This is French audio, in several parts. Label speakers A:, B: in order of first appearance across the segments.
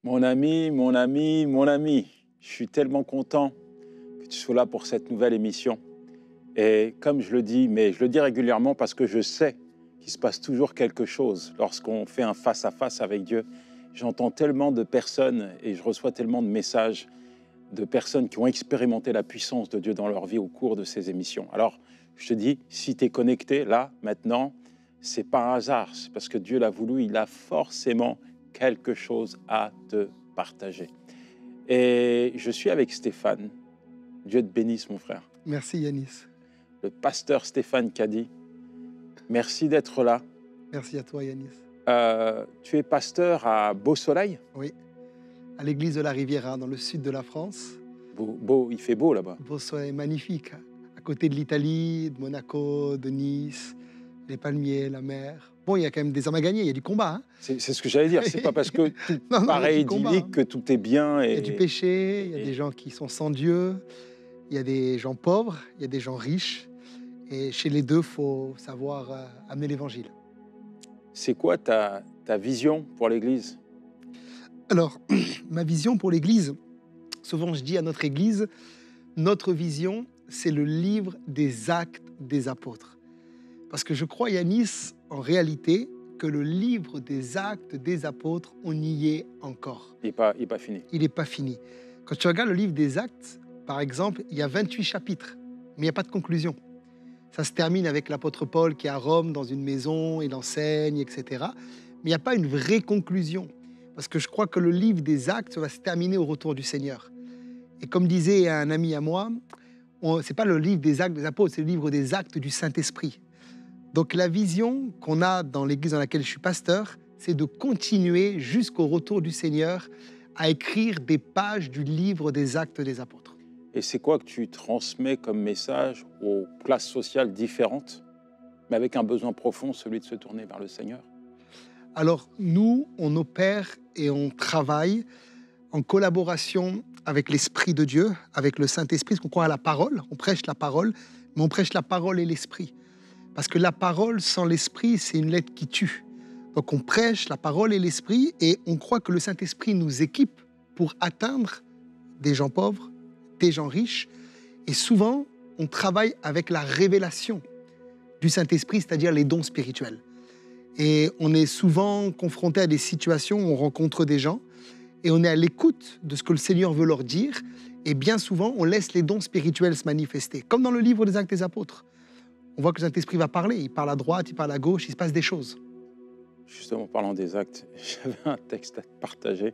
A: Mon ami, mon ami, mon ami, je suis tellement content que tu sois là pour cette nouvelle émission. Et comme je le dis, mais je le dis régulièrement parce que je sais qu'il se passe toujours quelque chose lorsqu'on fait un face-à-face avec Dieu. J'entends tellement de personnes et je reçois tellement de messages de personnes qui ont expérimenté la puissance de Dieu dans leur vie au cours de ces émissions. Alors, je te dis, si tu es connecté là, maintenant, c'est pas un hasard, c'est parce que Dieu l'a voulu, il a forcément quelque chose à te partager. Et je suis avec Stéphane. Dieu te bénisse, mon frère.
B: Merci Yanis.
A: Le pasteur Stéphane Kadi. Merci d'être là.
B: Merci à toi Yanis.
A: Tu es pasteur à Beau-Soleil?
B: Oui, à l'église de la Riviera, dans le sud de la France.
A: Il fait beau là-bas.
B: Beau-Soleil, magnifique, à côté de l'Italie, de Monaco, de Nice, les palmiers, la mer. Bon, il y a quand même des hommes à gagner, il y a du combat. Hein.
A: C'est ce que j'allais dire, c'est pas parce que tout paraît idyllique que tout est bien.
B: Il y a du péché, il y a des gens qui sont sans Dieu, il y a des gens pauvres, il y a des gens riches. Et chez les deux, il faut savoir amener l'évangile.
A: C'est quoi ta vision pour l'Église?
B: Alors, ma vision pour l'Église, souvent je dis à notre Église, notre vision, c'est le livre des actes des apôtres. Parce que je crois, Yanis, en réalité, que le livre des actes des apôtres, on y est encore.
A: Il n'est pas fini.
B: Il n'est pas fini. Quand tu regardes le livre des actes, par exemple, il y a 28 chapitres, mais il n'y a pas de conclusion. Ça se termine avec l'apôtre Paul qui est à Rome, dans une maison, il enseigne, etc. Mais il n'y a pas une vraie conclusion. Parce que je crois que le livre des actes va se terminer au retour du Seigneur. Et comme disait un ami à moi, ce n'est pas le livre des actes des apôtres, c'est le livre des actes du Saint-Esprit. Donc la vision qu'on a dans l'église dans laquelle je suis pasteur, c'est de continuer jusqu'au retour du Seigneur à écrire des pages du livre des actes des apôtres.
A: Et c'est quoi que tu transmets comme message aux classes sociales différentes, mais avec un besoin profond, celui de se tourner vers le Seigneur?
B: Alors nous, on opère et on travaille en collaboration avec l'Esprit de Dieu, avec le Saint-Esprit, parce qu'on croit à la parole, on prêche la parole, mais on prêche la parole et l'Esprit. Parce que la parole sans l'Esprit, c'est une lettre qui tue. Donc on prêche la parole et l'Esprit et on croit que le Saint-Esprit nous équipe pour atteindre des gens pauvres, des gens riches. Et souvent, on travaille avec la révélation du Saint-Esprit, c'est-à-dire les dons spirituels. Et on est souvent confronté à des situations où on rencontre des gens et on est à l'écoute de ce que le Seigneur veut leur dire. Et bien souvent, on laisse les dons spirituels se manifester. Comme dans le livre des Actes des Apôtres. On voit que le Saint-Esprit va parler. Il parle à droite, il parle à gauche, il se passe des choses.
A: Justement, parlant des actes, j'avais un texte à te partager.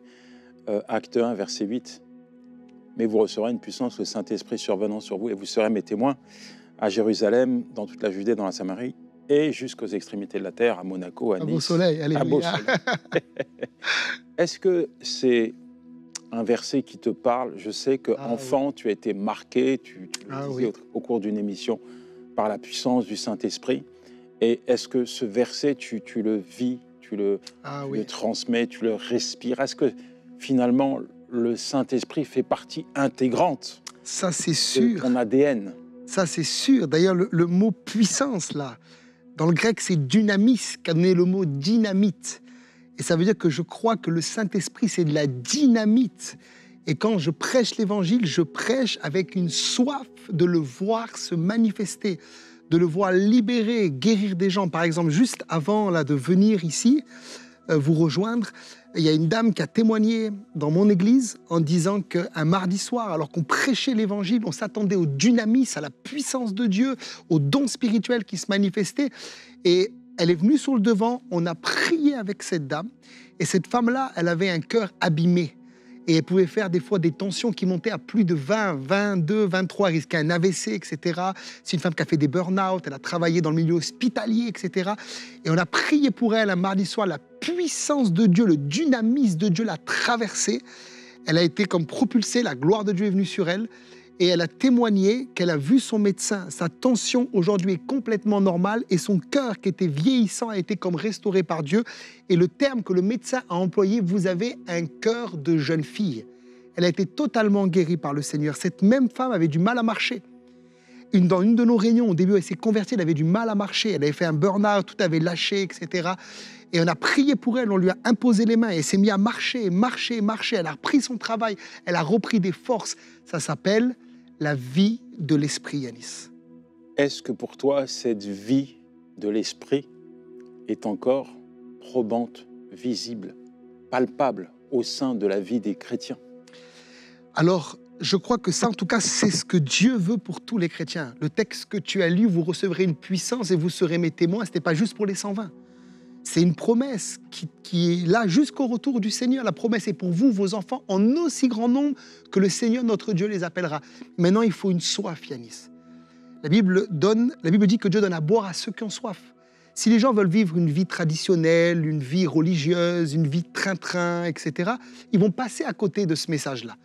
A: Acte 1, verset 8. Mais vous recevrez une puissance, le Saint-Esprit survenant sur vous, et vous serez mes témoins à Jérusalem, dans toute la Judée, dans la Samarie, et jusqu'aux extrémités de la terre, à Monaco, à Nice.
B: À Beau-Soleil, allez.
A: À Beau-Soleil. Est-ce que c'est un verset qui te parle? Je sais qu'enfant, oui. Tu as été marqué, tu le disais oui. Au cours d'une émission, par la puissance du Saint-Esprit. Et est-ce que ce verset, tu le vis, tu le transmets, tu le respires? Est-ce que finalement, le Saint-Esprit fait partie intégrante
B: ça, c'est sûr.
A: De ton ADN?
B: Ça, c'est sûr. D'ailleurs, le mot puissance, là, dans le grec, c'est dynamis, qu'a donné le mot dynamite. Et ça veut dire que je crois que le Saint-Esprit, c'est de la dynamite. Et quand je prêche l'Évangile, je prêche avec une soif de le voir se manifester, de le voir libérer, guérir des gens. Par exemple, juste avant là, de venir ici, vous rejoindre, il y a une dame qui a témoigné dans mon église en disant qu'un mardi soir, alors qu'on prêchait l'Évangile, on s'attendait au dynamisme, à la puissance de Dieu, aux dons spirituels qui se manifestaient. Et elle est venue sur le devant, on a prié avec cette dame. Et cette femme-là, elle avait un cœur abîmé. Et elle pouvait faire des fois des tensions qui montaient à plus de 20, 22, 23, risquer un AVC, etc. C'est une femme qui a fait des burn-out, elle a travaillé dans le milieu hospitalier, etc. Et on a prié pour elle un mardi soir, la puissance de Dieu, le dynamisme de Dieu l'a traversée. Elle a été comme propulsée, la gloire de Dieu est venue sur elle. Et elle a témoigné qu'elle a vu son médecin. Sa tension aujourd'hui est complètement normale et son cœur qui était vieillissant a été comme restauré par Dieu. Et le terme que le médecin a employé, vous avez un cœur de jeune fille. Elle a été totalement guérie par le Seigneur. Cette même femme avait du mal à marcher. Dans une de nos réunions, au début, elle s'est convertie, elle avait du mal à marcher. Elle avait fait un burn-out, tout avait lâché, etc. Et on a prié pour elle, on lui a imposé les mains, et elle s'est mise à marcher, marcher, marcher. Elle a repris son travail, elle a repris des forces. Ça s'appelle la vie de l'esprit, Yanis.
A: Est-ce que pour toi, cette vie de l'esprit est encore probante, visible, palpable au sein de la vie des chrétiens?
B: Alors, je crois que ça, en tout cas, c'est ce que Dieu veut pour tous les chrétiens. Le texte que tu as lu, vous recevrez une puissance et vous serez mes témoins. Ce n'était pas juste pour les 120. C'est une promesse qui est là jusqu'au retour du Seigneur. La promesse est pour vous, vos enfants, en aussi grand nombre que le Seigneur, notre Dieu, les appellera. Maintenant, il faut une soif, Yanis. La Bible dit que Dieu donne à boire à ceux qui ont soif. Si les gens veulent vivre une vie traditionnelle, une vie religieuse, une vie train-train, etc., ils vont passer à côté de ce message-là.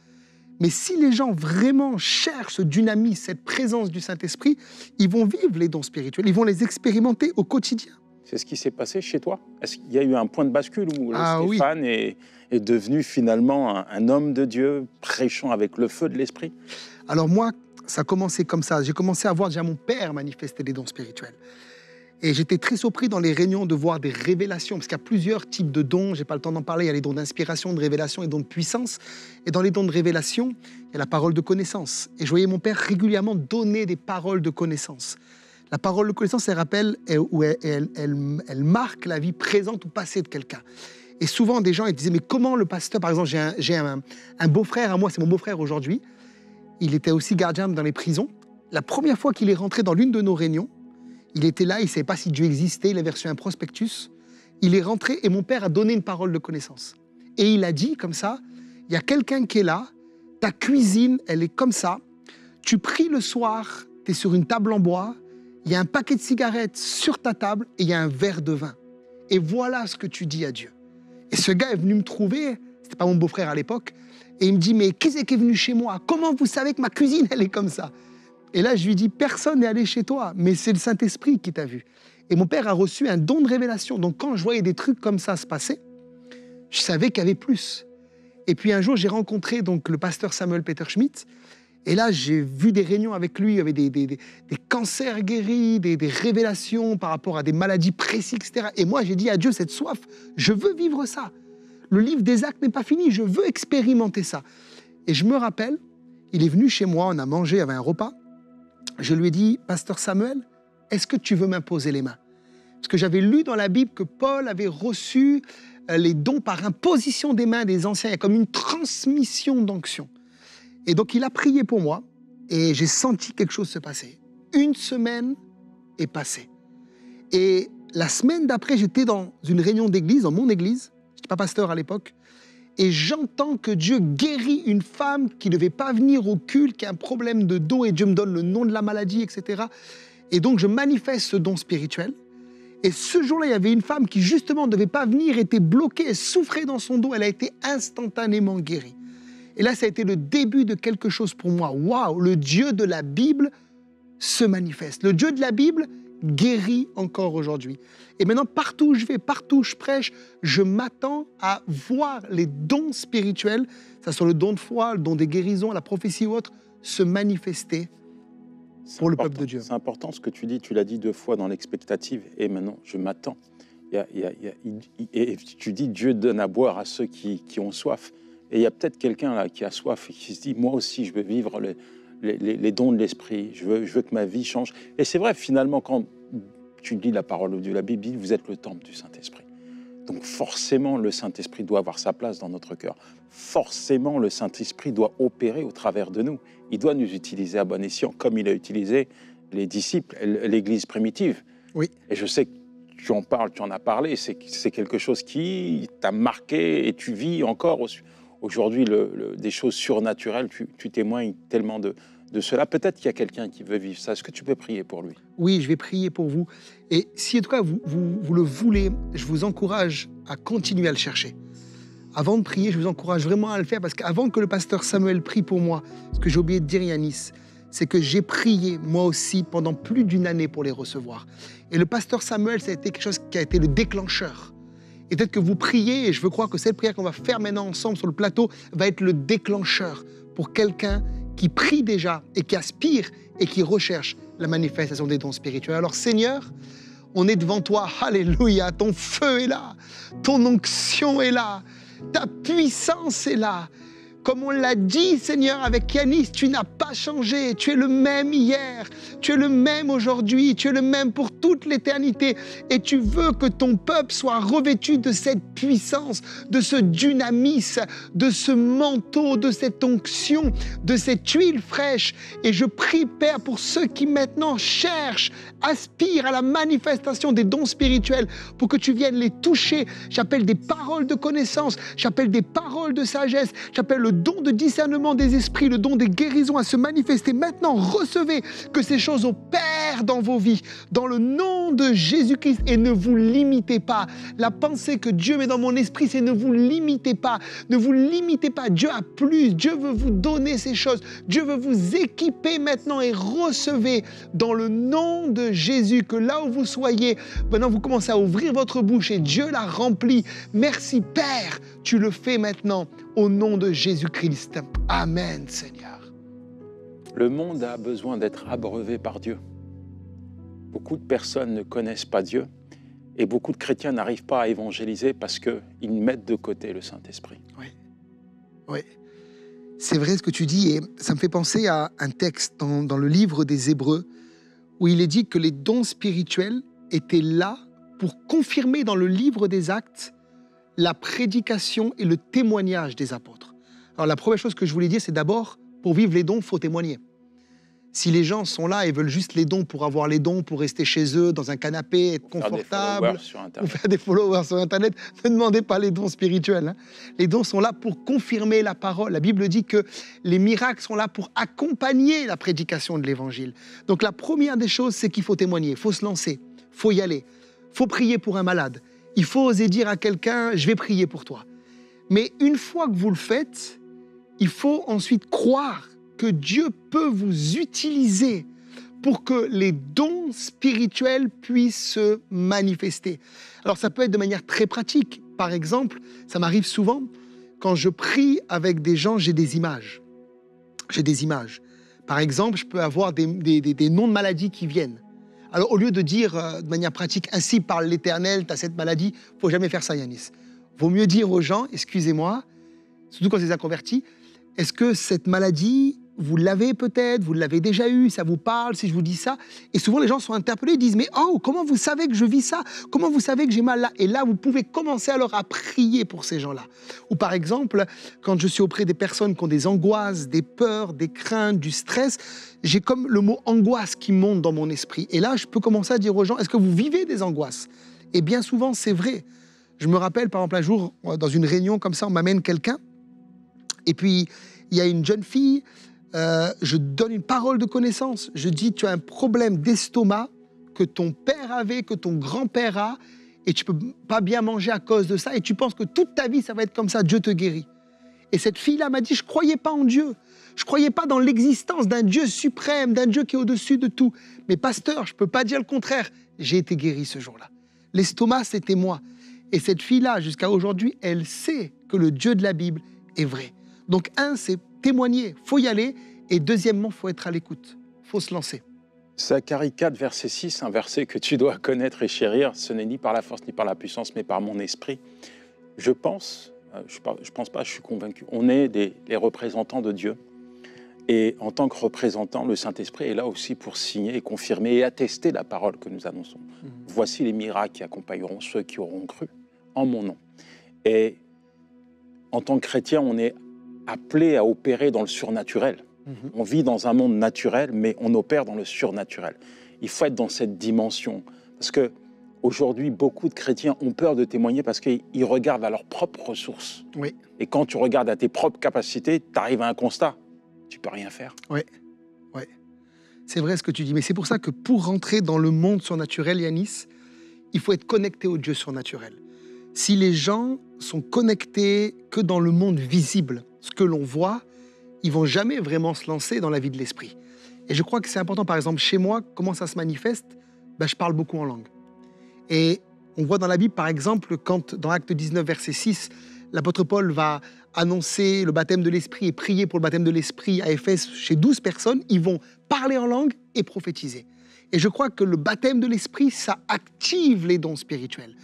B: Mais si les gens vraiment cherchent ce dynamisme, cette présence du Saint-Esprit, ils vont vivre les dons spirituels, ils vont les expérimenter au quotidien. C'est
A: ce qui s'est passé chez toi? Est-ce qu'il y a eu un point de bascule où Stéphane est devenu finalement un homme de Dieu, prêchant avec le feu de l'Esprit?
B: Alors moi, ça a commencé comme ça. J'ai commencé à voir déjà mon père manifester des dons spirituels. Et j'étais très surpris dans les réunions de voir des révélations, parce qu'il y a plusieurs types de dons, je n'ai pas le temps d'en parler, il y a les dons d'inspiration, de révélation et dons de puissance. Et dans les dons de révélation, il y a la parole de connaissance. Et je voyais mon père régulièrement donner des paroles de connaissance. La parole de connaissance, elle rappelle, elle marque la vie présente ou passée de quelqu'un. Et souvent, des gens ils disaient, mais comment le pasteur, par exemple, j'ai un beau-frère à moi, c'est mon beau-frère aujourd'hui, il était aussi gardien dans les prisons. La première fois qu'il est rentré dans l'une de nos réunions, il était là, il ne savait pas si Dieu existait, il avait reçu un prospectus. Il est rentré et mon père a donné une parole de connaissance. Et il a dit comme ça, il y a quelqu'un qui est là, ta cuisine, elle est comme ça, tu pries le soir, tu es sur une table en bois, il y a un paquet de cigarettes sur ta table et il y a un verre de vin. Et voilà ce que tu dis à Dieu. Et ce gars est venu me trouver, c'était pas mon beau-frère à l'époque, et il me dit, mais qui c'est qui est venu chez moi? Comment vous savez que ma cuisine, elle est comme ça? Et là, je lui dis, personne n'est allé chez toi, mais c'est le Saint-Esprit qui t'a vu. Et mon père a reçu un don de révélation. Donc, quand je voyais des trucs comme ça se passer, je savais qu'il y avait plus. Et puis, un jour, j'ai rencontré donc, le pasteur Samuel Peter Schmidt. Et là, j'ai vu des réunions avec lui. Il y avait des cancers guéris, des révélations par rapport à des maladies précises, etc. Et moi, j'ai dit à Dieu, cette soif, je veux vivre ça. Le livre des actes n'est pas fini, je veux expérimenter ça. Et je me rappelle, il est venu chez moi, on a mangé, il y avait un repas. Je lui ai dit, pasteur Samuel, est-ce que tu veux m'imposer les mains? Parce que j'avais lu dans la Bible que Paul avait reçu les dons par imposition des mains des anciens. Il y a comme une transmission d'onction. Et donc, il a prié pour moi et j'ai senti quelque chose se passer. Une semaine est passée. Et la semaine d'après, j'étais dans une réunion d'église, dans mon église. Je n'étais pas pasteur à l'époque. Et j'entends que Dieu guérit une femme qui ne devait pas venir au culte, qui a un problème de dos, et Dieu me donne le nom de la maladie, etc. Et donc, je manifeste ce don spirituel. Et ce jour-là, il y avait une femme qui, justement, ne devait pas venir, était bloquée, elle souffrait dans son dos, elle a été instantanément guérie. Et là, ça a été le début de quelque chose pour moi. Waouh, le Dieu de la Bible se manifeste. Le Dieu de la Bible guérit encore aujourd'hui. Et maintenant, partout où je vais, partout où je prêche, je m'attends à voir les dons spirituels, que ce soit le don de foi, le don des guérisons, la prophétie ou autre, se manifester pour le peuple de Dieu.
A: C'est important ce que tu dis, tu l'as dit 2 fois dans l'expectative, et maintenant, je m'attends. Et tu dis, Dieu donne à boire à ceux qui ont soif. Et il y a peut-être quelqu'un là qui a soif et qui se dit, moi aussi, je veux vivre les dons de l'esprit, je veux que ma vie change. Et c'est vrai, finalement, quand tu lis la parole de la Bible, vous êtes le temple du Saint-Esprit. Donc forcément, le Saint-Esprit doit avoir sa place dans notre cœur. Forcément, le Saint-Esprit doit opérer au travers de nous. Il doit nous utiliser à bon escient, comme il a utilisé les disciples, l'Église primitive.
B: Oui.
A: Et je sais que tu en parles, tu en as parlé, c'est quelque chose qui t'a marqué et tu vis encore aujourd'hui des choses surnaturelles. Tu témoignes tellement de cela. Peut-être qu'il y a quelqu'un qui veut vivre ça. Est-ce que tu peux prier pour lui?
B: Oui, je vais prier pour vous. Et si en tout cas vous le voulez, je vous encourage à continuer à le chercher. Avant de prier, je vous encourage vraiment à le faire, parce qu'avant que le pasteur Samuel prie pour moi, ce que j'ai oublié de dire, Yanis, c'est que j'ai prié moi aussi pendant plus d'une année pour les recevoir. Et le pasteur Samuel, ça a été quelque chose qui a été le déclencheur. Et peut-être que vous priez, et je veux croire que cette prière qu'on va faire maintenant ensemble sur le plateau va être le déclencheur pour quelqu'un qui prie déjà et qui aspire et qui recherche la manifestation des dons spirituels. Alors Seigneur, On est devant toi, alléluia, ton feu est là, ton onction est là, ta puissance est là. Comme on l'a dit, Seigneur, avec Yanis, tu n'as pas changé. Tu es le même hier, tu es le même aujourd'hui, tu es le même pour toute l'éternité. Et tu veux que ton peuple soit revêtu de cette puissance, de ce dynamisme, de ce manteau, de cette onction, de cette huile fraîche. Et je prie, Père, pour ceux qui maintenant cherchent, aspirent à la manifestation des dons spirituels, pour que tu viennes les toucher. J'appelle des paroles de connaissance, j'appelle des paroles de sagesse, j'appelle le don de discernement des esprits, le don des guérisons à se manifester. Maintenant, recevez que ces choses opèrent dans vos vies, dans le nom de Jésus-Christ, et ne vous limitez pas. La pensée que Dieu met dans mon esprit, c'est ne vous limitez pas. Ne vous limitez pas. Dieu a plus. Dieu veut vous donner ces choses. Dieu veut vous équiper maintenant et recevez dans le nom de Jésus que là où vous soyez, maintenant vous commencez à ouvrir votre bouche et Dieu la remplit. Merci Père, tu le fais maintenant au nom de Jésus-Christ. Amen, Seigneur.
A: Le monde a besoin d'être abreuvé par Dieu. Beaucoup de personnes ne connaissent pas Dieu et beaucoup de chrétiens n'arrivent pas à évangéliser parce qu'ils mettent de côté le Saint-Esprit.
B: Oui, oui. C'est vrai ce que tu dis et ça me fait penser à un texte dans le livre des Hébreux où il est dit que les dons spirituels étaient là pour confirmer dans le livre des Actes la prédication et le témoignage des apôtres. Alors la première chose que je voulais dire, c'est d'abord, pour vivre les dons, il faut témoigner. Si les gens sont là et veulent juste les dons pour avoir les dons, pour rester chez eux, dans un canapé, être confortable, ou faire des followers sur Internet, ne demandez pas les dons spirituels. Les dons sont là pour confirmer la parole. La Bible dit que les miracles sont là pour accompagner la prédication de l'Évangile. Donc la première des choses, c'est qu'il faut témoigner, il faut se lancer, il faut y aller, il faut prier pour un malade. Il faut oser dire à quelqu'un, je vais prier pour toi. Mais une fois que vous le faites, il faut ensuite croire que Dieu peut vous utiliser pour que les dons spirituels puissent se manifester. Alors ça peut être de manière très pratique. Par exemple, ça m'arrive souvent, quand je prie avec des gens, j'ai des images. J'ai des images. Par exemple, je peux avoir des noms de maladies qui viennent. Alors, au lieu de dire de manière pratique, ainsi parle l'Éternel, tu as cette maladie, il ne faut jamais faire ça, Yanis. Vaut mieux dire aux gens, excusez-moi, surtout quand c'est des convertis, est-ce que cette maladie, vous l'avez peut-être, vous l'avez déjà eue, ça vous parle si je vous dis ça? Et souvent, les gens sont interpellés, ils disent, mais oh, comment vous savez que je vis ça? Comment vous savez que j'ai mal là? Et là, vous pouvez commencer alors à prier pour ces gens-là. Ou par exemple, quand je suis auprès des personnes qui ont des angoisses, des peurs, des craintes, du stress, j'ai comme le mot angoisse qui monte dans mon esprit. Et là, je peux commencer à dire aux gens, est-ce que vous vivez des angoisses? Et bien souvent, c'est vrai. Je me rappelle, par exemple, un jour, dans une réunion comme ça, on m'amène quelqu'un, et puis il y a une jeune fille, je donne une parole de connaissance. Je dis, tu as un problème d'estomac que ton père avait, que ton grand-père a, et tu ne peux pas bien manger à cause de ça, et tu penses que toute ta vie, ça va être comme ça, Dieu te guérit. Et cette fille-là m'a dit, je ne croyais pas en Dieu. Je ne croyais pas dans l'existence d'un Dieu suprême, d'un Dieu qui est au-dessus de tout. Mais pasteur, je ne peux pas dire le contraire. J'ai été guéri ce jour-là. L'estomac, c'était moi. Et cette fille-là, jusqu'à aujourd'hui, elle sait que le Dieu de la Bible est vrai. Donc, c'est témoigner, il faut y aller. Et deuxièmement, il faut être à l'écoute, il faut se lancer.
A: Zacharie 4, verset 6, un verset que tu dois connaître et chérir. Ce n'est ni par la force ni par la puissance, mais par mon esprit. Je pense pas, je suis convaincu. On est les représentants de Dieu. Et en tant que représentant, le Saint-Esprit est là aussi pour signer et confirmer et attester la parole que nous annonçons. Voici les miracles qui accompagneront ceux qui auront cru en mon nom. Et en tant que chrétien, on est appelé à opérer dans le surnaturel. On vit dans un monde naturel, mais on opère dans le surnaturel. Il faut être dans cette dimension. Parce qu'aujourd'hui, beaucoup de chrétiens ont peur de témoigner parce qu'ils regardent à leurs propres ressources.
B: Oui.
A: Et quand tu regardes à tes propres capacités, tu arrives à un constat. Tu ne peux rien faire.
B: Oui, oui. C'est vrai ce que tu dis. Mais c'est pour ça que pour rentrer dans le monde surnaturel, Yanis, il faut être connecté au Dieu surnaturel. Si les gens sont connectés que dans le monde visible, ce que l'on voit, ils ne vont jamais vraiment se lancer dans la vie de l'esprit. Et je crois que c'est important, par exemple, chez moi, comment ça se manifeste? Je parle beaucoup en langue. Et on voit dans la Bible, par exemple, quand dans Acte 19, verset 6, l'apôtre Paul va annoncer le baptême de l'Esprit et prier pour le baptême de l'Esprit à Éphèse chez 12 personnes, ils vont parler en langue et prophétiser. Et je crois que le baptême de l'Esprit, ça active les dons spirituels.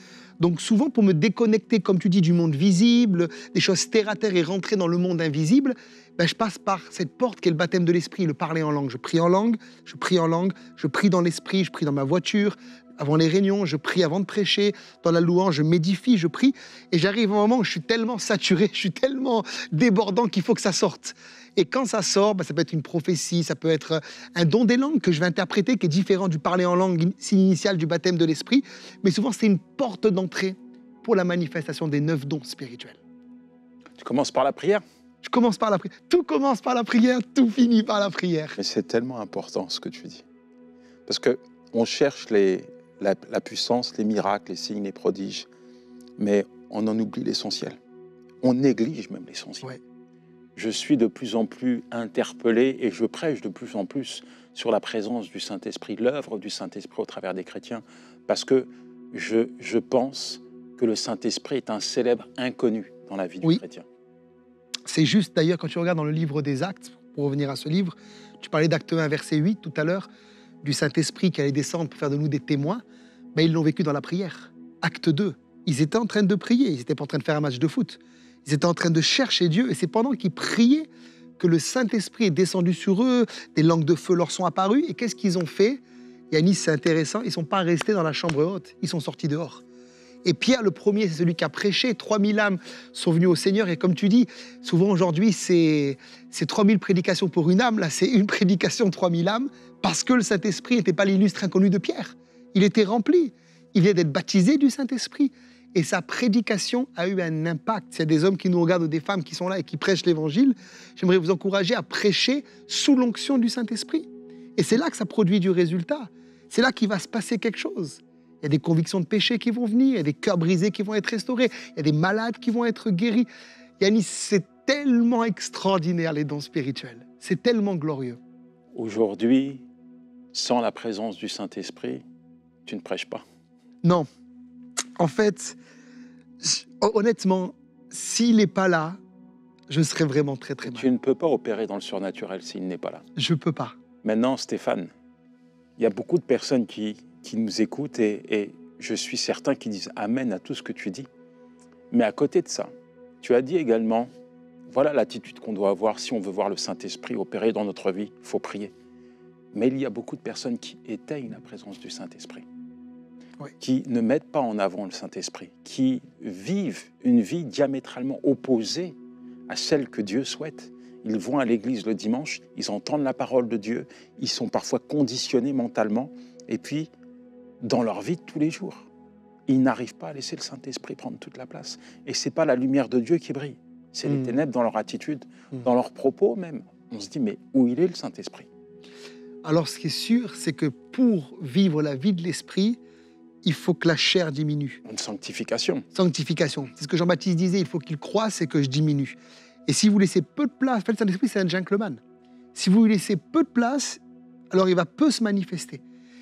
B: Donc souvent, pour me déconnecter, comme tu dis, du monde visible, des choses terre à terre et rentrer dans le monde invisible, ben, je passe par cette porte qui est le baptême de l'Esprit, le parler en langue. Je prie en langue, je prie en langue, je prie dans l'Esprit, je prie dans ma voiture, avant les réunions, je prie avant de prêcher, dans la louange, je m'édifie, je prie. Et j'arrive à un moment où je suis tellement saturé, je suis tellement débordant qu'il faut que ça sorte. Et quand ça sort, ben, ça peut être une prophétie, ça peut être un don des langues que je vais interpréter, qui est différent du parler en langue initial du baptême de l'Esprit. Mais souvent, c'est une porte d'entrée pour la manifestation des 9 dons spirituels.
A: Tu commences par la prière.
B: Je commence par la prière. Tout commence par la prière, tout finit par la prière.
A: Mais c'est tellement important ce que tu dis. Parce qu'on cherche la puissance, les miracles, les signes, les prodiges, mais on en oublie l'essentiel. On néglige même l'essentiel.
B: Ouais.
A: Je suis de plus en plus interpellé et je prêche de plus en plus sur la présence du Saint-Esprit, l'œuvre du Saint-Esprit au travers des chrétiens, parce que je pense que le Saint-Esprit est un célèbre inconnu dans la vie du chrétien.
B: C'est juste, d'ailleurs, quand tu regardes dans le livre des Actes, pour revenir à ce livre, tu parlais d'Acte 1, verset 8 tout à l'heure, du Saint-Esprit qui allait descendre pour faire de nous des témoins, ben, ils l'ont vécu dans la prière. Acte 2, ils étaient en train de prier, ils n'étaient pas en train de faire un match de foot. Ils étaient en train de chercher Dieu, et c'est pendant qu'ils priaient que le Saint-Esprit est descendu sur eux, des langues de feu leur sont apparues, et qu'est-ce qu'ils ont fait? Yanis, c'est intéressant, ils ne sont pas restés dans la chambre haute, ils sont sortis dehors. Et Pierre, le premier, c'est celui qui a prêché. 3000 âmes sont venues au Seigneur. Et comme tu dis, souvent aujourd'hui, c'est 3000 prédications pour une âme. Là, c'est une prédication, 3000 âmes, parce que le Saint-Esprit n'était pas l'illustre inconnu de Pierre. Il était rempli. Il vient d'être baptisé du Saint-Esprit. Et sa prédication a eu un impact. S'il y a des hommes qui nous regardent ou des femmes qui sont là et qui prêchent l'Évangile, j'aimerais vous encourager à prêcher sous l'onction du Saint-Esprit. Et c'est là que ça produit du résultat. C'est là qu'il va se passer quelque chose. Il y a des convictions de péché qui vont venir, il y a des cœurs brisés qui vont être restaurés, il y a des malades qui vont être guéris. Yanis, c'est tellement extraordinaire les dons spirituels. C'est tellement glorieux.
A: Aujourd'hui, sans la présence du Saint-Esprit, tu ne prêches pas.
B: Non. En fait, honnêtement, s'il n'est pas là, je serais vraiment très très mal.
A: Tu ne peux pas opérer dans le surnaturel s'il n'est pas là.
B: Je ne peux pas.
A: Maintenant, Stéphane, il y a beaucoup de personnes qui nous écoutent et je suis certain qu'ils disent Amen à tout ce que tu dis. Mais à côté de ça, tu as dit également, voilà l'attitude qu'on doit avoir si on veut voir le Saint-Esprit opérer dans notre vie, il faut prier. Mais il y a beaucoup de personnes qui éteignent la présence du Saint-Esprit, qui ne mettent pas en avant le Saint-Esprit, qui vivent une vie diamétralement opposée à celle que Dieu souhaite. Ils vont à l'église le dimanche, ils entendent la parole de Dieu, ils sont parfois conditionnés mentalement, et puis, dans leur vie de tous les jours, ils n'arrivent pas à laisser le Saint-Esprit prendre toute la place. Et ce n'est pas la lumière de Dieu qui brille, c'est les ténèbres dans leur attitude, dans leurs propos même. On se dit, mais où il est le Saint-Esprit?
B: Alors, ce qui est sûr, c'est que pour vivre la vie de l'Esprit, il faut que la chair diminue.
A: Une sanctification.
B: Sanctification. C'est ce que Jean-Baptiste disait, il faut qu'il croisse et que je diminue. Et si vous laissez peu de place, en fait, le Saint-Esprit, c'est un gentleman. Si vous lui laissez peu de place, alors il va peu se manifester.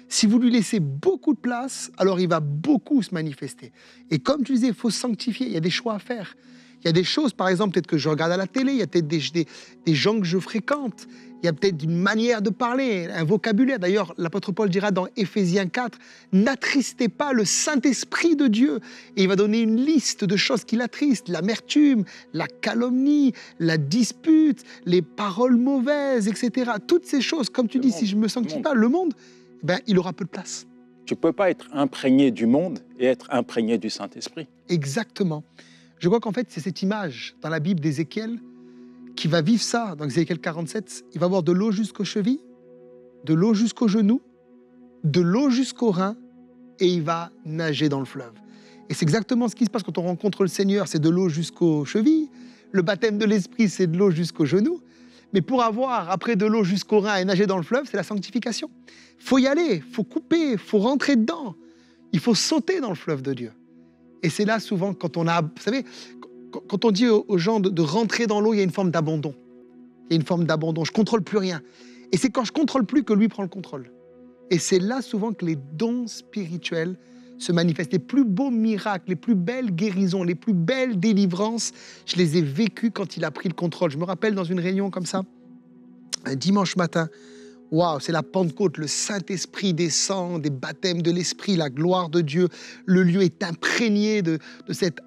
B: Si vous lui laissez beaucoup de place, alors il va beaucoup se manifester. Et comme tu disais, il faut se sanctifier, il y a des choix à faire. Il y a des choses, par exemple, peut-être que je regarde à la télé, il y a peut-être des gens que je fréquente, il y a peut-être une manière de parler, un vocabulaire. D'ailleurs, l'apôtre Paul dira dans Éphésiens 4, « N'attristez pas le Saint-Esprit de Dieu ». Et il va donner une liste de choses qui l'attristent, l'amertume, la calomnie, la dispute, les paroles mauvaises, etc. Toutes ces choses, comme tu dis, si je ne me sanctifie pas, le monde, ben, il aura peu de place.
A: Tu ne peux pas être imprégné du monde et être imprégné du Saint-Esprit.
B: Exactement. Je crois qu'en fait, c'est cette image dans la Bible d'Ézéchiel qui va vivre ça. Dans Ézéchiel 47, il va avoir de l'eau jusqu'aux chevilles, de l'eau jusqu'aux genoux, de l'eau jusqu'aux reins, et il va nager dans le fleuve. Et c'est exactement ce qui se passe quand on rencontre le Seigneur, c'est de l'eau jusqu'aux chevilles. Le baptême de l'Esprit, c'est de l'eau jusqu'aux genoux. Mais pour avoir, après de l'eau jusqu'aux reins et nager dans le fleuve, c'est la sanctification. Il faut y aller, il faut couper, il faut rentrer dedans. Il faut sauter dans le fleuve de Dieu. Et c'est là souvent quand on a... Vous savez, quand on dit aux gens de rentrer dans l'eau, il y a une forme d'abandon. Il y a une forme d'abandon. Je ne contrôle plus rien. Et c'est quand je ne contrôle plus que lui prend le contrôle. Et c'est là souvent que les dons spirituels se manifestent. Les plus beaux miracles, les plus belles guérisons, les plus belles délivrances, je les ai vécues quand il a pris le contrôle. Je me rappelle dans une réunion comme ça, un dimanche matin, Waouh, c'est la Pentecôte, le Saint-Esprit descend, des baptêmes de l'Esprit, la gloire de Dieu. Le lieu est imprégné de cette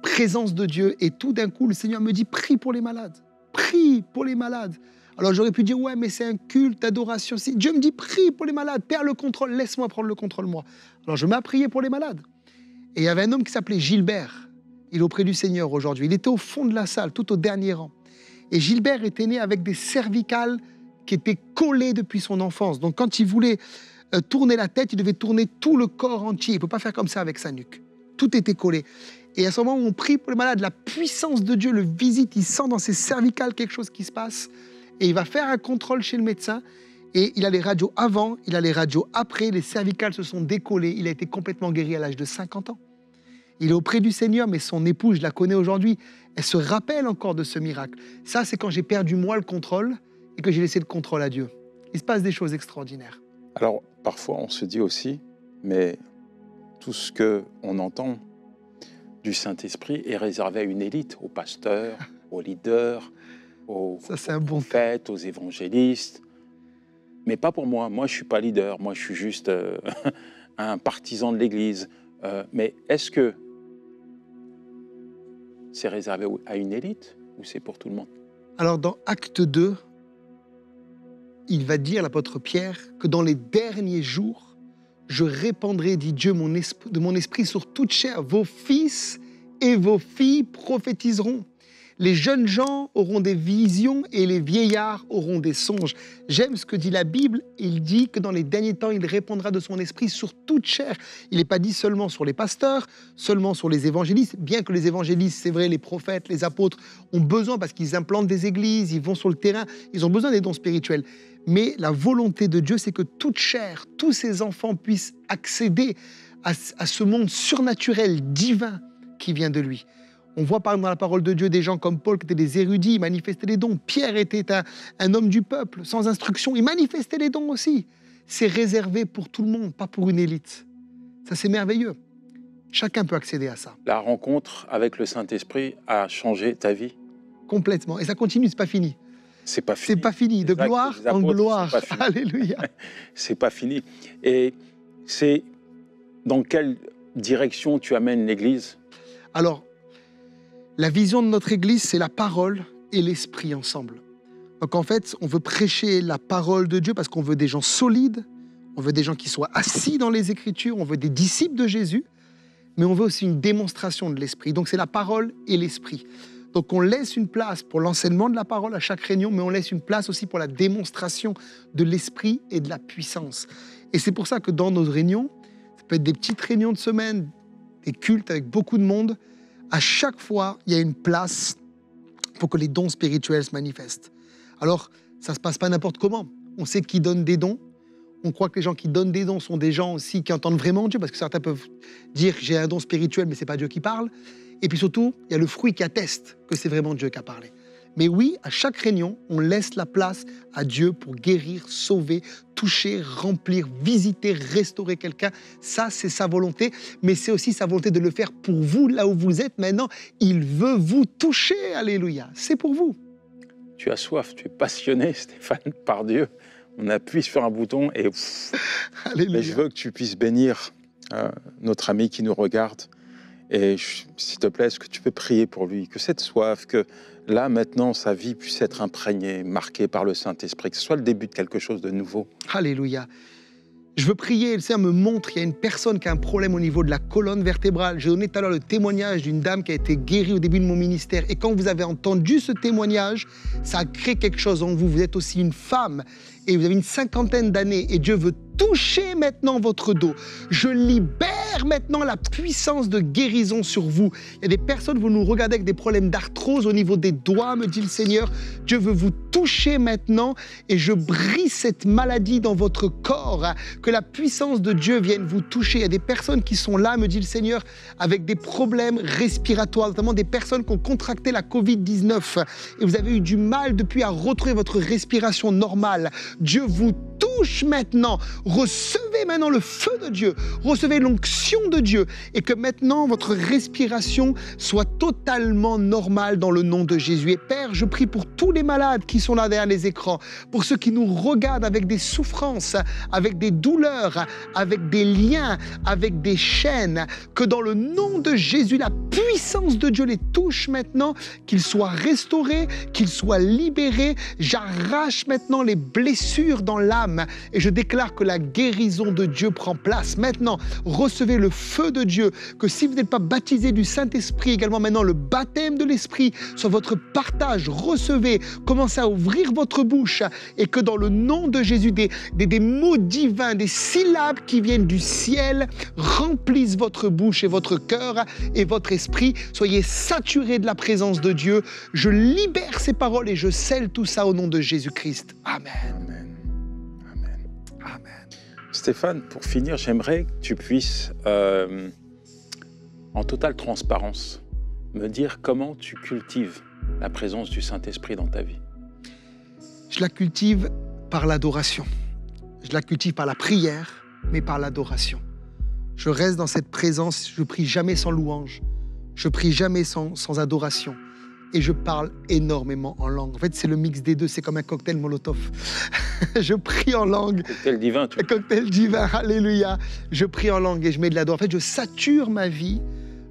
B: présence de Dieu. Et tout d'un coup, le Seigneur me dit, prie pour les malades. Prie pour les malades. Alors j'aurais pu dire, ouais, mais c'est un culte d'adoration. Dieu me dit, prie pour les malades, perds le contrôle, laisse-moi prendre le contrôle, moi. Alors je mets à prier pour les malades. Et il y avait un homme qui s'appelait Gilbert. Il est auprès du Seigneur aujourd'hui. Il était au fond de la salle, tout au dernier rang. Et Gilbert était né avec des cervicales qui étaient collées depuis son enfance. Donc quand il voulait tourner la tête, il devait tourner tout le corps entier. Il ne peut pas faire comme ça avec sa nuque. Tout était collé. Et à ce moment où on prie pour les malades, la puissance de Dieu le visite, il sent dans ses cervicales quelque chose qui se passe. Et il va faire un contrôle chez le médecin. Et il a les radios avant, il a les radios après. Les cervicales se sont décollées. Il a été complètement guéri à l'âge de 50 ans. Il est auprès du Seigneur, mais son épouse, je la connais aujourd'hui, elle se rappelle encore de ce miracle. Ça, c'est quand j'ai perdu moi le contrôle et que j'ai laissé le contrôle à Dieu. Il se passe des choses extraordinaires.
A: Alors, parfois, on se dit aussi, mais tout ce qu'on entend du Saint-Esprit est réservé à une élite, aux pasteurs, aux leaders, aux prophètes, aux évangélistes. Mais pas pour moi. Moi, je ne suis pas leader. Moi, je suis juste un partisan de l'Église. Mais est-ce que c'est réservé à une élite ou c'est pour tout le monde?
B: Alors, dans Acte 2, il va dire, l'apôtre Pierre, que dans les derniers jours, je répandrai, dit Dieu, de mon esprit sur toute chair. Vos fils et vos filles prophétiseront. Les jeunes gens auront des visions et les vieillards auront des songes. J'aime ce que dit la Bible. Il dit que dans les derniers temps, il répandra de son esprit sur toute chair. Il n'est pas dit seulement sur les pasteurs, seulement sur les évangélistes. Bien que les évangélistes, c'est vrai, les prophètes, les apôtres ont besoin parce qu'ils implantent des églises, ils vont sur le terrain, ils ont besoin des dons spirituels. Mais la volonté de Dieu, c'est que toute chair, tous ses enfants puissent accéder à ce monde surnaturel, divin qui vient de lui. On voit par exemple dans la parole de Dieu des gens comme Paul qui étaient des érudits, ils manifestaient les dons. Pierre était un homme du peuple, sans instruction, il manifestait les dons aussi. C'est réservé pour tout le monde, pas pour une élite. Ça, c'est merveilleux. Chacun peut accéder à ça.
A: La rencontre avec le Saint-Esprit a changé ta vie?
B: Complètement. Et ça continue, c'est pas fini.
A: C'est pas fini.
B: C'est pas fini. De gloire en gloire. Alléluia.
A: C'est pas fini. Et c'est dans quelle direction tu amènes l'Église?
B: Alors, la vision de notre Église, c'est la parole et l'esprit ensemble. Donc en fait, on veut prêcher la parole de Dieu parce qu'on veut des gens solides, on veut des gens qui soient assis dans les Écritures, on veut des disciples de Jésus, mais on veut aussi une démonstration de l'esprit. Donc c'est la parole et l'esprit. Donc on laisse une place pour l'enseignement de la parole à chaque réunion, mais on laisse une place aussi pour la démonstration de l'esprit et de la puissance. Et c'est pour ça que dans nos réunions, ça peut être des petites réunions de semaine, des cultes avec beaucoup de monde, à chaque fois, il y a une place pour que les dons spirituels se manifestent. Alors, ça ne se passe pas n'importe comment. On sait qui donne des dons. On croit que les gens qui donnent des dons sont des gens aussi qui entendent vraiment Dieu, parce que certains peuvent dire « j'ai un don spirituel, mais ce n'est pas Dieu qui parle ». Et puis surtout, il y a le fruit qui atteste que c'est vraiment Dieu qui a parlé. Mais oui, à chaque réunion, on laisse la place à Dieu pour guérir, sauver, toucher, remplir, visiter, restaurer quelqu'un. Ça, c'est sa volonté, mais c'est aussi sa volonté de le faire pour vous, là où vous êtes maintenant. Il veut vous toucher, alléluia. C'est pour vous.
A: Tu as soif, tu es passionné, Stéphane, par Dieu. On appuie sur un bouton et... Mais je veux que tu puisses bénir notre ami qui nous regarde. Et s'il te plaît, est-ce que tu peux prier pour lui? Que cette soif, que là, maintenant, sa vie puisse être imprégnée, marquée par le Saint-Esprit, que ce soit le début de quelque chose de nouveau.
B: Alléluia. Je veux prier, le Seigneur me montre, il y a une personne qui a un problème au niveau de la colonne vertébrale. J'ai donné tout à l'heure le témoignage d'une dame qui a été guérie au début de mon ministère. Et quand vous avez entendu ce témoignage, ça a créé quelque chose en vous. Vous êtes aussi une femme et vous avez une 50aine d'années et Dieu veut toucher maintenant votre dos. Je libère maintenant la puissance de guérison sur vous. Il y a des personnes, vous nous regardez avec des problèmes d'arthrose au niveau des doigts, me dit le Seigneur. Dieu veut vous toucher maintenant et je brise cette maladie dans votre corps. Que la puissance de Dieu vienne vous toucher. Il y a des personnes qui sont là, me dit le Seigneur, avec des problèmes respiratoires, notamment des personnes qui ont contracté la Covid-19 et vous avez eu du mal depuis à retrouver votre respiration normale. Dieu vous touche maintenant. Recevez maintenant le feu de Dieu, recevez l'onction de Dieu et que maintenant votre respiration soit totalement normale dans le nom de Jésus. Et Père, je prie pour tous les malades qui sont là derrière les écrans, pour ceux qui nous regardent avec des souffrances, avec des douleurs, avec des liens, avec des chaînes, que dans le nom de Jésus, la puissance de Dieu les touche maintenant, qu'ils soient restaurés, qu'ils soient libérés. J'arrache maintenant les blessures dans l'âme et je déclare que la guérison de Dieu prend place. Maintenant, recevez le feu de Dieu, que si vous n'êtes pas baptisé du Saint-Esprit, également maintenant le baptême de l'Esprit soit votre partage. Recevez, commencez à ouvrir votre bouche et que dans le nom de Jésus, des mots divins, des syllabes qui viennent du ciel remplissent votre bouche et votre cœur et votre esprit. Soyez saturés de la présence de Dieu. Je libère ces paroles et je scelle tout ça au nom de Jésus-Christ. Amen.
A: Amen. Amen.
B: Amen.
A: Stéphane, pour finir, j'aimerais que tu puisses, en totale transparence, me dire comment tu cultives la présence du Saint-Esprit dans ta vie.
B: Je la cultive par l'adoration. Je la cultive par la prière, mais par l'adoration. Je reste dans cette présence, je prie jamais sans louange. Je prie jamais sans adoration. Et je parle énormément en langue. En fait, c'est le mix des deux, c'est comme un cocktail Molotov. Je prie en langue.
A: Cocktail divin, tu
B: Un cocktail divin, alléluia. Je prie en langue et je mets de l'adoration. En fait, je sature ma vie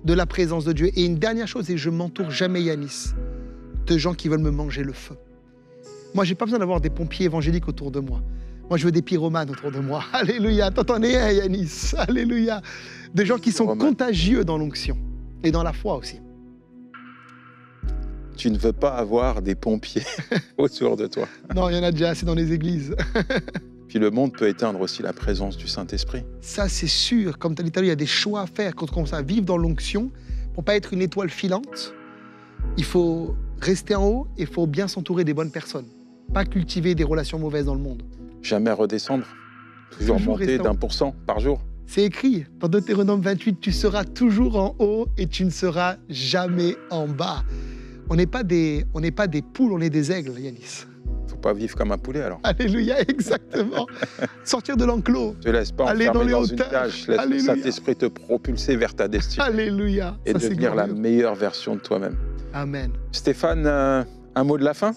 B: de la présence de Dieu. Et une dernière chose, c'est que je m'entoure jamais, Yanis, de gens qui veulent me manger le feu. Moi, j'ai pas besoin d'avoir des pompiers évangéliques autour de moi. Moi, je veux des pyromanes autour de moi. Alléluia. T'en es un, Yanis. Alléluia. Des gens qui sont contagieux dans l'onction et dans la foi aussi.
A: Tu ne veux pas avoir des pompiers autour de toi.
B: Non, il y en a déjà assez dans les églises.
A: Puis le monde peut éteindre aussi la présence du Saint-Esprit.
B: Ça, c'est sûr. Comme tu as dit tout à l'heure, il y a des choix à faire quand on commence à vivre dans l'onction. Pour ne pas être une étoile filante, il faut rester en haut et il faut bien s'entourer des bonnes personnes. Pas cultiver des relations mauvaises dans le monde.
A: Jamais redescendre. Toujours monter d'1% par jour.
B: C'est écrit dans Deutéronome 28, tu seras toujours en haut et tu ne seras jamais en bas. On n'est pas des poules, on est des aigles, Yanis.
A: Faut pas vivre comme un poulet alors.
B: Alléluia, exactement. Sortir de l'enclos.
A: Ne te laisse pas
B: aller
A: enfermer
B: dans
A: dans une cage. Laisse le Saint-Esprit te propulser vers ta destinée.
B: Alléluia.
A: Et
B: ça,
A: devenir la meilleure version de toi-même.
B: Amen.
A: Stéphane, un mot de la fin ?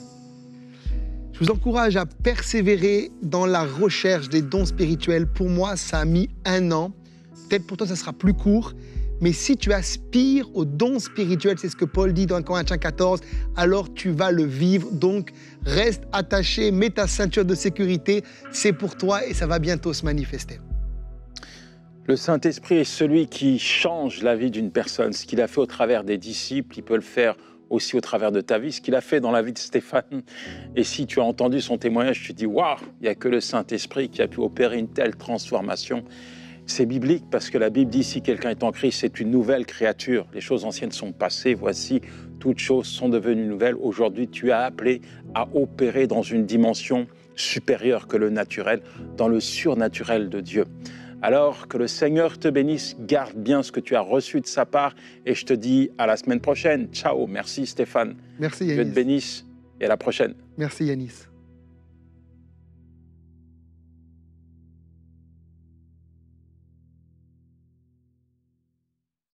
B: Je vous encourage à persévérer dans la recherche des dons spirituels. Pour moi, ça a mis 1 an. Peut-être pour toi, ça sera plus court. Mais si tu aspires aux dons spirituels, c'est ce que Paul dit dans 1 Corinthiens 14, alors tu vas le vivre. Donc, reste attaché, mets ta ceinture de sécurité. C'est pour toi et ça va bientôt se manifester.
A: Le Saint-Esprit est celui qui change la vie d'une personne. Ce qu'il a fait au travers des disciples, il peut le faire aussi au travers de ta vie. Ce qu'il a fait dans la vie de Stéphane. Et si tu as entendu son témoignage, tu te dis « Waouh, il n'y a que le Saint-Esprit qui a pu opérer une telle transformation ». C'est biblique parce que la Bible dit si quelqu'un est en Christ, c'est une nouvelle créature. Les choses anciennes sont passées, voici, toutes choses sont devenues nouvelles. Aujourd'hui, tu es appelé à opérer dans une dimension supérieure que le naturel, dans le surnaturel de Dieu. Alors que le Seigneur te bénisse, garde bien ce que tu as reçu de sa part et je te dis à la semaine prochaine. Ciao, merci Stéphane.
B: Merci Yanis.
A: Dieu te bénisse et à la prochaine.
B: Merci Yanis.